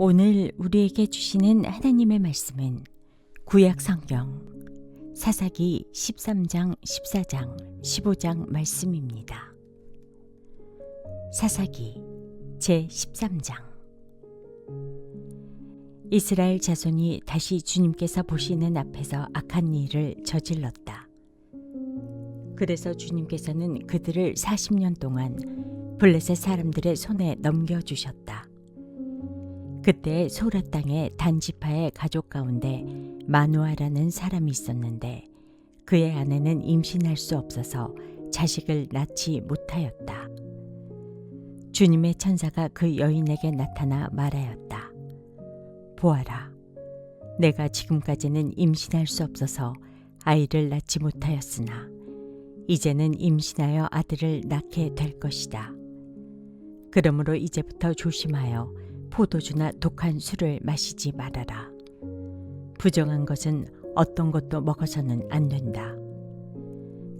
오늘 우리에게 주시는 하나님의 말씀은 구약 성경 사사기 13장, 14장, 15장 말씀입니다. 사사기 제13장. 이스라엘 자손이 다시 주님께서 보시는 앞에서 악한 일을 저질렀다. 그래서 주님께서는 그들을 40년 동안 블레셋 사람들의 손에 넘겨주셨다. 그때 소라 땅의 단 지파의 가족 가운데 마누아라는 사람이 있었는데 그의 아내는 임신할 수 없어서 자식을 낳지 못하였다. 주님의 천사가 그 여인에게 나타나 말하였다. 보아라, 내가 지금까지는 임신할 수 없어서 아이를 낳지 못하였으나 이제는 임신하여 아들을 낳게 될 것이다. 그러므로 이제부터 조심하여 포도주나 독한 술을 마시지 말아라. 부정한 것은 어떤 것도 먹어서는 안 된다.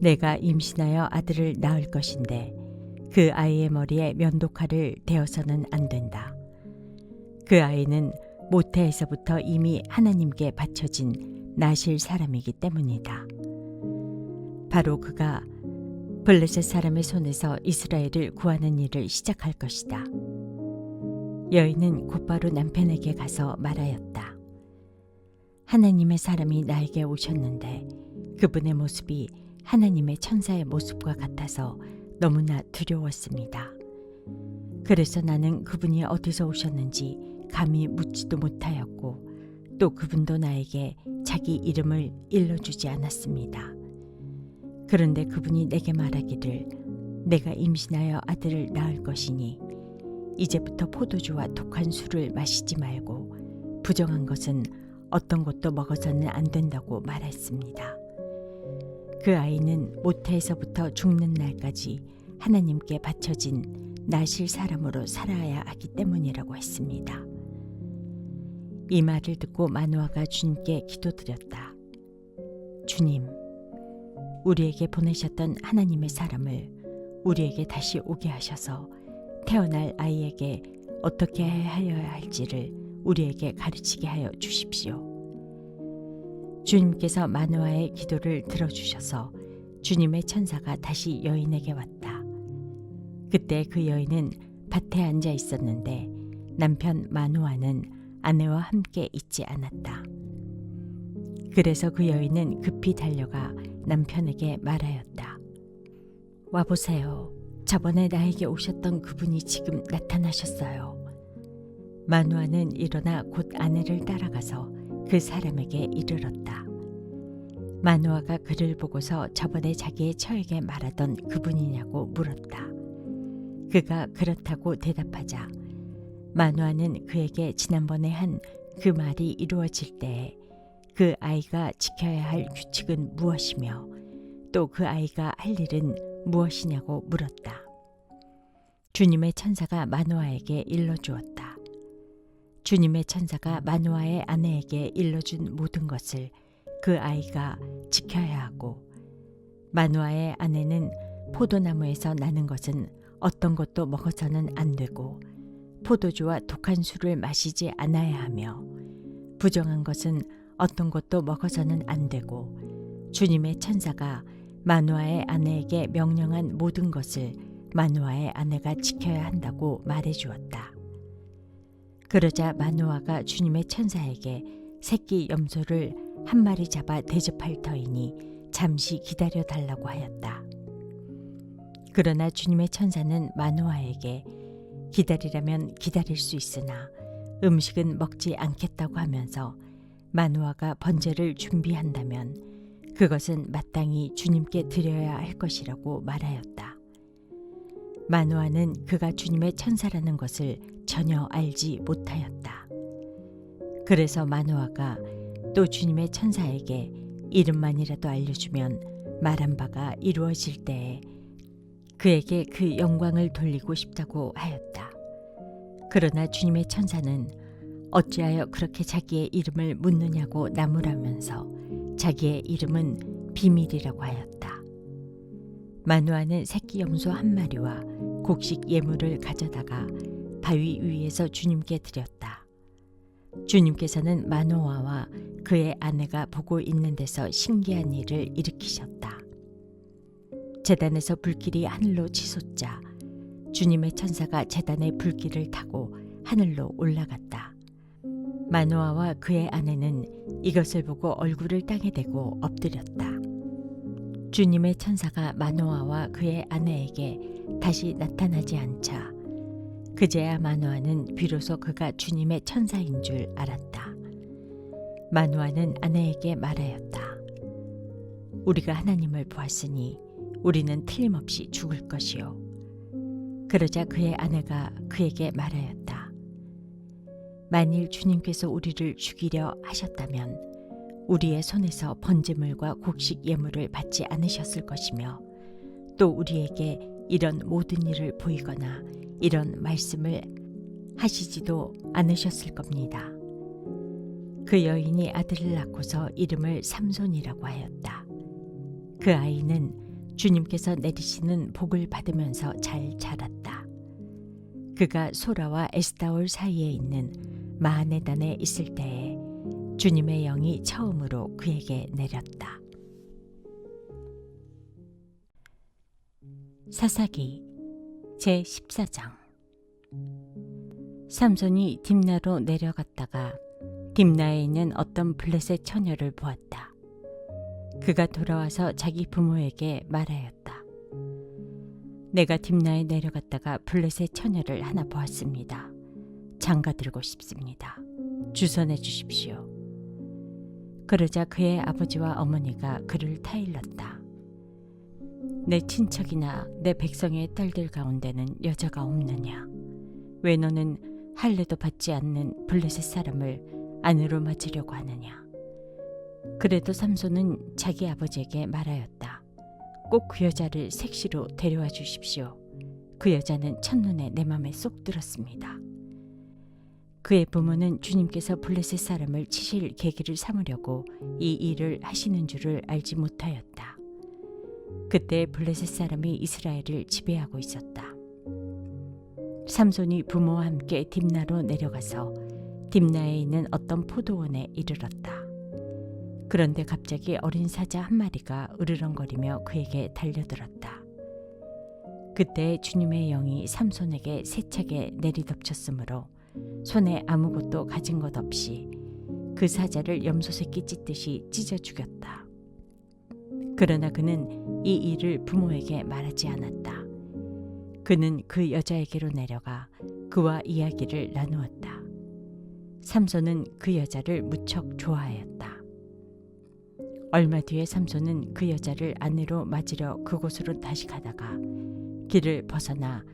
내가 임신하여 아들을 낳을 것인데 그 아이의 머리에 면도칼을 대어서는 안 된다. 그 아이는 모태에서부터 이미 하나님께 바쳐진 나실 사람이기 때문이다. 바로 그가 블레셋 사람의 손에서 이스라엘을 구하는 일을 시작할 것이다. 여인은 곧바로 남편에게 가서 말하였다. 하나님의 사람이 나에게 오셨는데 그분의 모습이 하나님의 천사의 모습과 같아서 너무나 두려웠습니다. 그래서 나는 그분이 어디서 오셨는지 감히 묻지도 못하였고 또 그분도 나에게 자기 이름을 일러주지 않았습니다. 그런데 그분이 내게 말하기를 내가 임신하여 아들을 낳을 것이니 이제부터 포도주와 독한 술을 마시지 말고 부정한 것은 어떤 것도 먹어서는 안 된다고 말했습니다. 그 아이는 모태에서부터 죽는 날까지 하나님께 바쳐진 나실 사람으로 살아야 하기 때문이라고 했습니다. 이 말을 듣고 마누아가 주님께 기도드렸다. 주님, 우리에게 보내셨던 하나님의 사람을 우리에게 다시 오게 하셔서 태어날 아이에게 어떻게 하여야 할지를 우리에게 가르치게 하여 주십시오. 주님께서 마누아의 기도를 들어주셔서 주님의 천사가 다시 여인에게 왔다. 그때 그 여인은 밭에 앉아 있었는데 남편 마누아는 아내와 함께 있지 않았다. 그래서 그 여인은 급히 달려가 남편에게 말하였다. 와보세요. 저번에 나에게 오셨던 그분이 지금 나타나셨어요. 마누아는 일어나 곧 아내를 따라가서 그 사람에게 이르렀다. 마누아가 그를 보고서 저번에 자기의 처에게 말하던 그분이냐고 물었다. 그가 그렇다고 대답하자 마누아는 그에게 지난번에 한 그 말이 이루어질 때에 그 아이가 지켜야 할 규칙은 무엇이며 또 그 아이가 할 일은 무엇이냐고 물었다. 주님의 천사가 마누아에게 일러주었다. 주님의 천사가 마누아의 아내에게 일러준 모든 것을 그 아이가 지켜야 하고 마누아의 아내는 포도나무에서 나는 것은 어떤 것도 먹어서는 안 되고 포도주와 독한 술을 마시지 않아야 하며 부정한 것은 어떤 것도 먹어서는 안 되고 주님의 천사가 마누아의 아내에게 명령한 모든 것을 마누아의 아내가 지켜야 한다고 말해주었다. 그러자 마누아가 주님의 천사에게 새끼 염소를 한 마리 잡아 대접할 터이니 잠시 기다려 달라고 하였다. 그러나 주님의 천사는 마누아에게 기다리라면 기다릴 수 있으나 음식은 먹지 않겠다고 하면서 마누아가 번제를 준비한다면 그것은 마땅히 주님께 드려야 할 것이라고 말하였다. 마누아는 그가 주님의 천사라는 것을 전혀 알지 못하였다. 그래서 마누아가 또 주님의 천사에게 이름만이라도 알려주면 말한 바가 이루어질 때에 그에게 그 영광을 돌리고 싶다고 하였다. 그러나 주님의 천사는 어찌하여 그렇게 자기의 이름을 묻느냐고 나무라면서 자기의 이름은 비밀이라고 하였다. 마누아는 새끼 염소 한 마리와 곡식 예물을 가져다가 바위 위에서 주님께 드렸다. 주님께서는 마노아와 그의 아내가 보고 있는 데서 신기한 일을 일으키셨다. 제단에서 불길이 하늘로 치솟자 주님의 천사가 제단의 불길을 타고 하늘로 올라갔다. 마노아와 그의 아내는 이것을 보고 얼굴을 땅에 대고 엎드렸다. 주님의 천사가 마노아와 그의 아내에게 다시 나타나지 않자 그제야 마노아는 비로소 그가 주님의 천사인 줄 알았다. 마노아는 아내에게 말하였다. 우리가 하나님을 보았으니 우리는 틀림없이 죽을 것이요. 그러자 그의 아내가 그에게 말하였다. 만일 주님께서 우리를 죽이려 하셨다면 우리의 손에서 번제물과 곡식 예물을 받지 않으셨을 것이며 또 우리에게 이런 모든 일을 보이거나 이런 말씀을 하시지도 않으셨을 겁니다. 그 여인이 아들을 낳고서 이름을 삼손이라고 하였다. 그 아이는 주님께서 내리시는 복을 받으면서 잘 자랐다. 그가 소라와 에스다올 사이에 있는 마하네단에 있을 때에 주님의 영이 처음으로 그에게 내렸다. 사사기 제14장. 삼손이 딥나로 내려갔다가 딥나에 있는 어떤 블레셋 처녀를 보았다. 그가 돌아와서 자기 부모에게 말하였다. 내가 딥나에 내려갔다가 블레셋 처녀를 하나 보았습니다. 장가들고 싶습니다. 주선해 주십시오. 그러자 그의 아버지와 어머니가 그를 타일렀다. 내 친척이나 내 백성의 딸들 가운데는 여자가 없느냐? 왜 너는 할례도 받지 않는 블레셋 사람을 아내로 맞으려고 하느냐? 그래도 삼손은 자기 아버지에게 말하였다. 꼭 그 여자를 색시로 데려와 주십시오. 그 여자는 첫눈에 내 맘에 쏙 들었습니다. 그의 부모는 주님께서 블레셋 사람을 치실 계기를 삼으려고 이 일을 하시는 줄을 알지 못하였다. 그때 블레셋 사람이 이스라엘을 지배하고 있었다. 삼손이 부모와 함께 딥나로 내려가서 딥나에 있는 어떤 포도원에 이르렀다. 그런데 갑자기 어린 사자 한 마리가 으르렁거리며 그에게 달려들었다. 그때 주님의 영이 삼손에게 세차게 내리덮쳤으므로 손에 아무것도 가진 것 없이 그 사자를 염소새끼 찢듯이 찢어 죽였다. 그러나 그는 이 일을 부모에게 말하지 않았다. 그는 그 여자에게로 내려가 그와 이야기를 나누었다. 삼손은 그 여자를 무척 좋아하였다. 얼마 뒤에 삼손은 그 여자를 아내로 맞으려 그곳으로 다시 가다가 길을 벗어나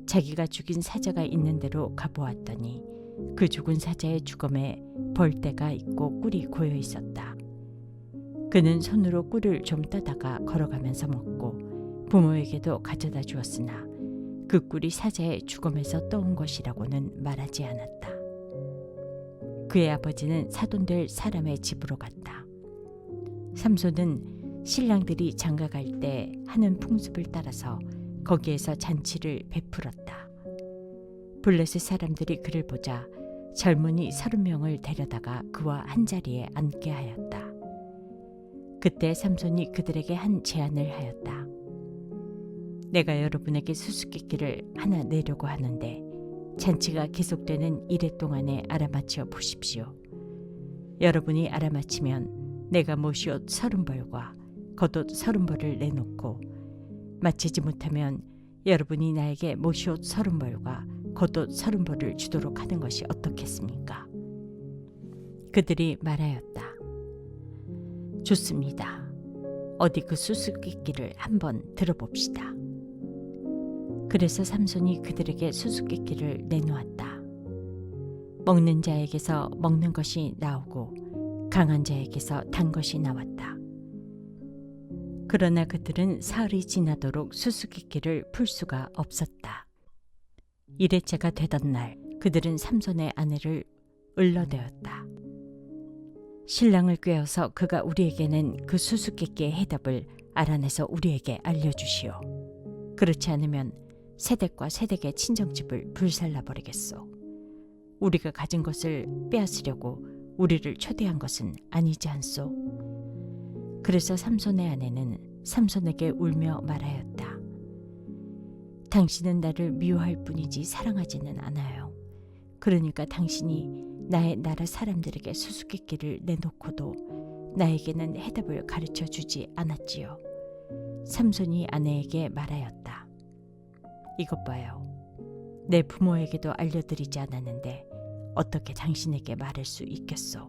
자기가 죽인 사자가 있는 데로 가보았더니 그 죽은 사자의 주검에 벌떼가 있고 꿀이 고여 있었다. 그는 손으로 꿀을 좀 떠다가 걸어가면서 먹고 부모에게도 가져다 주었으나 그 꿀이 사자의 주검에서 떠온 것이라고는 말하지 않았다. 그의 아버지는 사돈될 사람의 집으로 갔다. 삼손은 신랑들이 장가갈 때 하는 풍습을 따라서 거기에서 잔치를 베풀었다. 블레셋 사람들이 그를 보자 젊은이 30명을 데려다가 그와 한자리에 앉게 하였다. 그때 삼손이 그들에게 한 제안을 하였다. 내가 여러분에게 수수께끼를 하나 내려고 하는데 잔치가 계속되는 이래 동안에 알아맞혀 보십시오. 여러분이 알아맞히면 내가 모시옷 30벌과 겉옷 30벌을 내놓고 마치지 못하면 여러분이 나에게 모시옷 30벌과 겉옷 30벌을 주도록 하는 것이 어떻겠습니까? 그들이 말하였다. 좋습니다. 어디 그 수수께끼를 한번 들어봅시다. 그래서 삼손이 그들에게 수수께끼를 내놓았다. 먹는 자에게서 먹는 것이 나오고 강한 자에게서 단 것이 나왔다. 그러나 그들은 사흘이 지나도록 수수께끼를 풀 수가 없었다. 일회째가 되던 날 그들은 삼손의 아내를 을러대었다. 신랑을 꾀어서 그가 우리에게 낸 그 수수께끼의 해답을 알아내서 우리에게 알려주시오. 그렇지 않으면 세댁과 세댁의 친정집을 불살라버리겠소. 우리가 가진 것을 빼앗으려고 우리를 초대한 것은 아니지 않소? 그래서 삼손의 아내는 삼손에게 울며 말하였다. 당신은 나를 미워할 뿐이지 사랑하지는 않아요. 그러니까 당신이 나의 나라 사람들에게 수수께끼를 내놓고도 나에게는 해답을 가르쳐 주지 않았지요. 삼손이 아내에게 말하였다. 이것 봐요. 내 부모에게도 알려드리지 않았는데 어떻게 당신에게 말할 수 있겠소?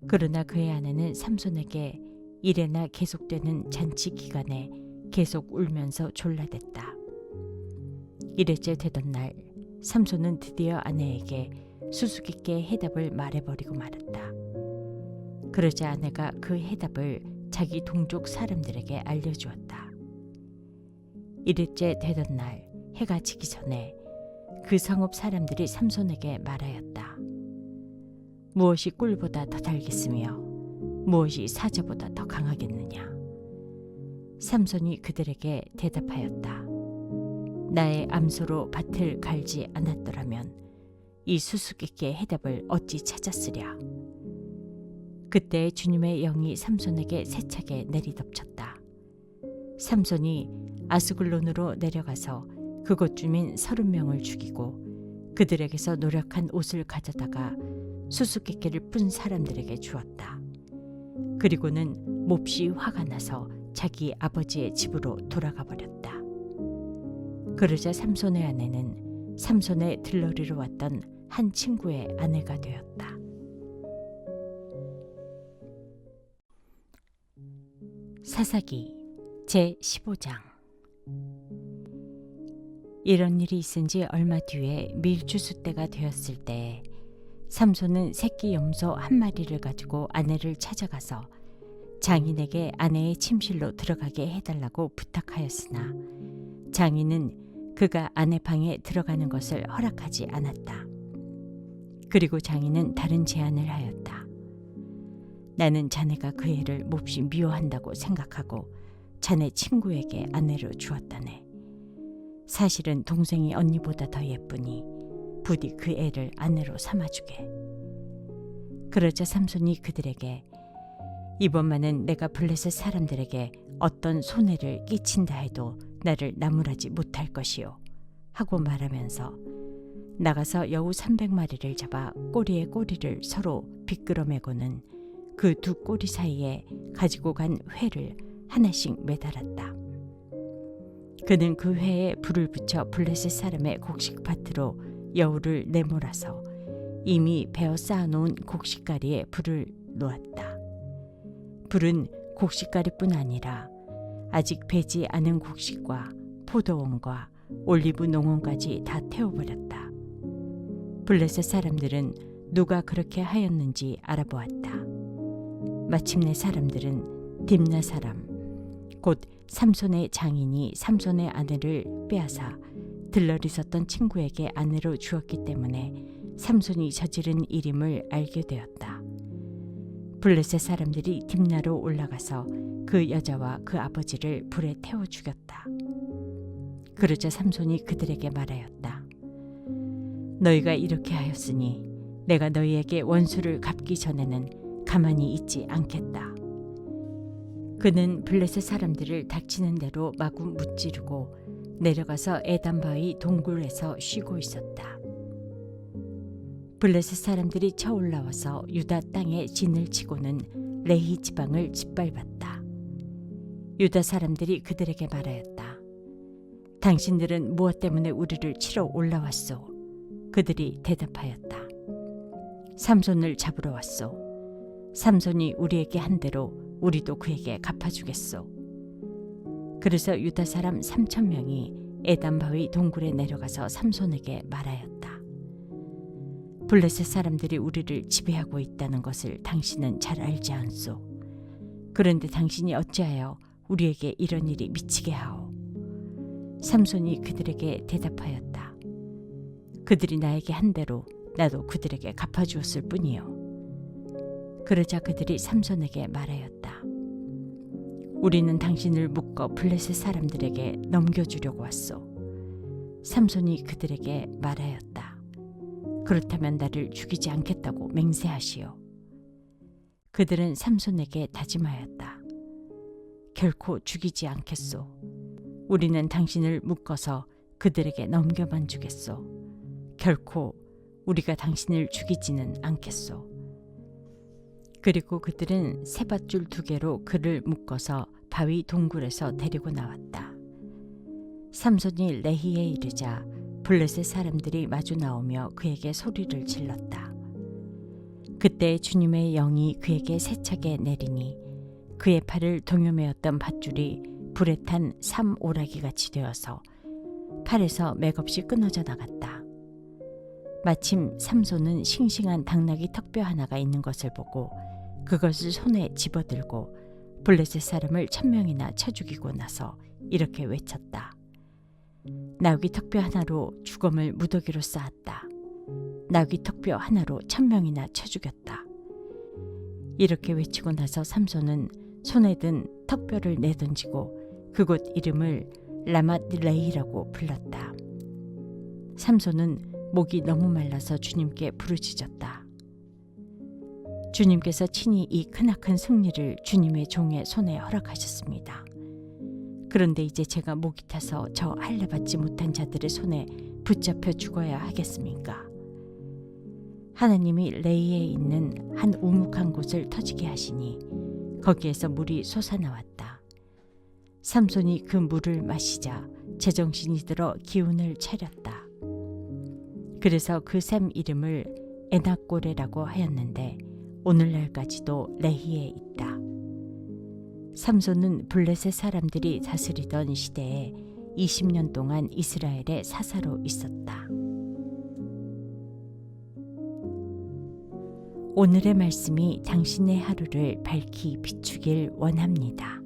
그러나 그의 아내는 삼손에게 이래나 계속되는 잔치 기간에 계속 울면서 졸라댔다. 이래째 되던 날 삼손은 드디어 아내에게 수수께끼의 해답을 말해버리고 말았다. 그러자 아내가 그 해답을 자기 동족 사람들에게 알려주었다. 이래째 되던 날 해가 지기 전에 그 성읍 사람들이 삼손에게 말하였다. 무엇이 꿀보다 더 달겠으며 무엇이 사자보다 더 강하겠느냐? 삼손이 그들에게 대답하였다. 나의 암소로 밭을 갈지 않았더라면 이 수수께끼의 해답을 어찌 찾았으랴. 그때 주님의 영이 삼손에게 세차게 내리덮쳤다. 삼손이 아스글론으로 내려가서 그곳 주민 30명을 죽이고 그들에게서 노력한 옷을 가져다가 수수께끼를 푼 사람들에게 주었다. 그리고는 몹시 화가 나서 자기 아버지의 집으로 돌아가 버렸다. 그러자 삼손의 아내는 삼손의 들러리로 왔던 한 친구의 아내가 되었다. 사사기 제15장. 이런 일이 있은 지 얼마 뒤에 밀주수 때가 되었을 때 삼손은 새끼 염소 한 마리를 가지고 아내를 찾아가서 장인에게 아내의 침실로 들어가게 해달라고 부탁하였으나 장인은 그가 아내 방에 들어가는 것을 허락하지 않았다. 그리고 장인은 다른 제안을 하였다. 나는 자네가 그 애를 몹시 미워한다고 생각하고 자네 친구에게 아내로 주었다네. 사실은 동생이 언니보다 더 예쁘니 부디 그 애를 아내로 삼아주게. 그러자 삼손이 그들에게 이번만은 내가 블레셋 사람들에게 어떤 손해를 끼친다 해도 나를 나무라지 못할 것이요 하고 말하면서 나가서 여우 300마리를 잡아 꼬리에 꼬리를 서로 비끄러매고는 그 두 꼬리 사이에 가지고 간 회를 하나씩 매달았다. 그는 그 회에 불을 붙여 블레셋 사람의 곡식밭으로 여우를 내몰아서 이미 베어 쌓아놓은 곡식가리에 불을 놓았다. 불은 곡식가리뿐 아니라 아직 배지 않은 곡식과 포도원과 올리브 농원까지 다 태워버렸다. 블레셋 사람들은 누가 그렇게 하였는지 알아보았다. 마침내 사람들은 딥나 사람 곧 삼손의 장인이 삼손의 아내를 빼앗아 들러리 섰던 친구에게 아내로 주었기 때문에 삼손이 저지른 일임을 알게 되었다. 블레셋 사람들이 딥나로 올라가서 그 여자와 그 아버지를 불에 태워 죽였다. 그러자 삼손이 그들에게 말하였다. 너희가 이렇게 하였으니 내가 너희에게 원수를 갚기 전에는 가만히 있지 않겠다. 그는 블레셋 사람들을 닥치는 대로 마구 무찌르고 내려가서 에단바위 동굴에서 쉬고 있었다. 블레셋 사람들이 쳐 올라와서 유다 땅에 진을 치고는 레히 지방을 짓밟았다. 유다 사람들이 그들에게 말하였다. 당신들은 무엇 때문에 우리를 치러 올라왔소? 그들이 대답하였다. 삼손을 잡으러 왔소. 삼손이 우리에게 한 대로 우리도 그에게 갚아주겠소. 그래서 유다 사람 3,000명이 에단바위 동굴에 내려가서 삼손에게 말하였다. 블레셋 사람들이 우리를 지배하고 있다는 것을 당신은 잘 알지 않소. 그런데 당신이 어찌하여 우리에게 이런 일이 미치게 하오? 삼손이 그들에게 대답하였다. 그들이 나에게 한 대로 나도 그들에게 갚아주었을 뿐이요. 그러자 그들이 삼손에게 말하였다. 우리는 당신을 묶어 블레셋 사람들에게 넘겨주려고 왔소. 삼손이 그들에게 말하였다. 그렇다면 나를 죽이지 않겠다고 맹세하시오. 그들은 삼손에게 다짐하였다. 결코 죽이지 않겠소. 우리는 당신을 묶어서 그들에게 넘겨만 주겠소. 결코 우리가 당신을 죽이지는 않겠소. 그리고 그들은 세밧줄 2개로 그를 묶어서 바위 동굴에서 데리고 나왔다. 삼손이 레히에 이르자 블레셋 사람들이 마주 나오며 그에게 소리를 질렀다. 그때 주님의 영이 그에게 세차게 내리니 그의 팔을 동여매었던 밧줄이 불에 탄 삼오라기같이 되어서 팔에서 맥없이 끊어져 나갔다. 마침 삼손은 싱싱한 당나귀 턱뼈 하나가 있는 것을 보고 그것을 손에 집어들고 블레셋 사람을 1000명이나 쳐 죽이고 나서 이렇게 외쳤다. 나귀 턱뼈 하나로 죽음을 무더기로 쌓았다. 나귀 턱뼈 하나로 1000명이나 쳐 죽였다. 이렇게 외치고 나서 삼손은 손에 든 턱뼈를 내던지고 그곳 이름을 라맛레이라고 불렀다. 삼손은 목이 너무 말라서 주님께 부르짖었다. 주님께서 친히 이 크나큰 승리를 주님의 종의 손에 허락하셨습니다. 그런데 이제 제가 목이 타서 저 할례받지 못한 자들의 손에 붙잡혀 죽어야 하겠습니까? 하나님이 레이에 있는 한 우묵한 곳을 터지게 하시니 거기에서 물이 솟아나왔다. 삼손이 그 물을 마시자 제정신이 들어 기운을 차렸다. 그래서 그 샘 이름을 에낙고레라고 하였는데 오늘날까지도 레히에 있다. 삼손은 블레셋 사람들이 다스리던 시대에 20년 동안 이스라엘의 사사로 있었다. 오늘의 말씀이 당신의 하루를 밝히 비추길 원합니다.